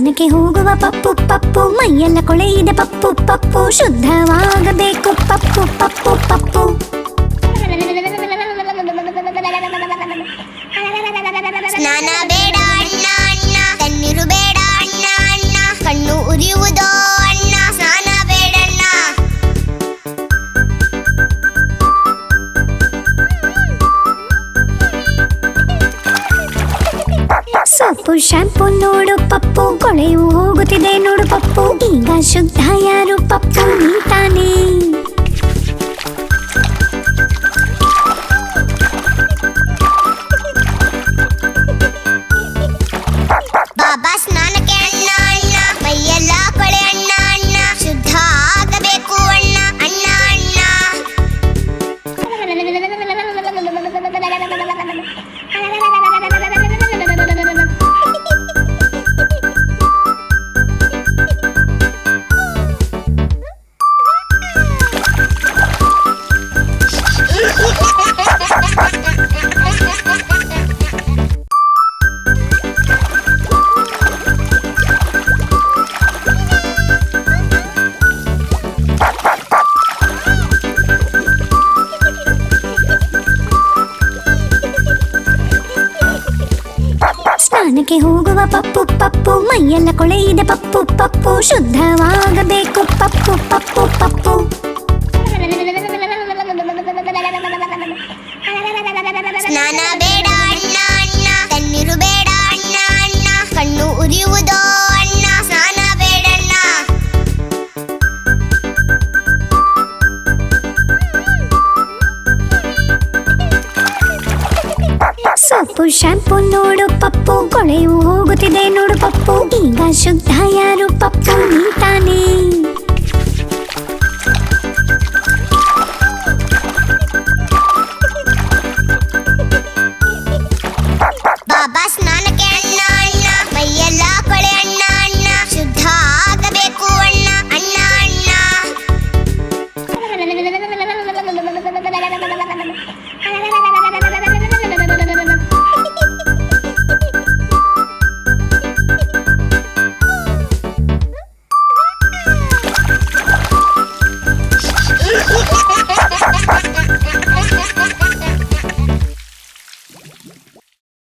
ಸ್ನಾನಕ್ಕೆ ಹೋಗುವ ಪಪ್ಪು ಪಪ್ಪು, ಮೈಯೆಲ್ಲ ಕೊಳೆಯಿದೆ ಪಪ್ಪು ಪಪ್ಪು, ಶುದ್ಧವಾಗಬೇಕು ಪಪ್ಪು ಪಪ್ಪು ಪಪ್ಪು. ಸ್ನಾನ ಬೇಡ ಅಣ್ಣ ಅಣ್ಣ, ತಣ್ಣೀರು ಬೇಡ ಅಣ್ಣ ಅಣ್ಣ, ಕಣ್ಣು ಉರಿಯುವುದೋ ಅಣ್ಣ, ಸ್ನಾನ ಬೇಡಣ್ಣ. ಸೋಪು ಶಾಂಪು ನೋಡು ಪಪ್ಪು, ಕೊಳೆಯು ಹೋಗುತ್ತಿದೆ ನೋಡು ಪಪ್ಪು, ಈಗ ಶುದ್ಧ ಯಾರು ಪಪ್ಪು ನೀ ತಾನೇ. ಬಾಬಾ ಸ್ನಾನಕ್ಕೆ ಅಣ್ಣ ಅಣ್ಣ, ಮೈಯೆಲ್ಲ ಕೊಳೆ ಅಣ್ಣ ಅಣ್ಣ, ಶುದ್ಧ ಆಗಬೇಕು ಅಣ್ಣ ಅಣ್ಣ ಅಣ್ಣ. ಸ್ನಾನಕ್ಕೆ ಹೋಗುವ ಪಪ್ಪು ಪಪ್ಪು, ಮೈಯೆಲ್ಲ ಕೊಳೆಯಿದೆ ಪಪ್ಪು ಪಪ್ಪು, ಶುದ್ಧವಾಗಬೇಕು ಪಪ್ಪು ಪಪ್ಪು ಪಪ್ಪು. ಸ್ನಾನ ಬೇಡ ಅಣ್ಣ ಅಣ್ಣ, ತಣ್ಣೀರು ಬೇಡ ಅಣ್ಣ ಅಣ್ಣ, ಕಣ್ಣು ಉರಿಯುವುದೋ ಅಣ್ಣ, ಸ್ನಾನ ಬೇಡಣ್ಣ. ಸೋಪು ಶಾಂಪು ನೋಡು ಪಪ್ಪು, ಕೊಳೆಯು ಹೋಗುತ್ತಿದೆ ನೋಡು ಪಪ್ಪು, ಈಗ ಶುದ್ಧ ಯಾರು ಪಪ್ಪು ನೀ ತಾನೇ.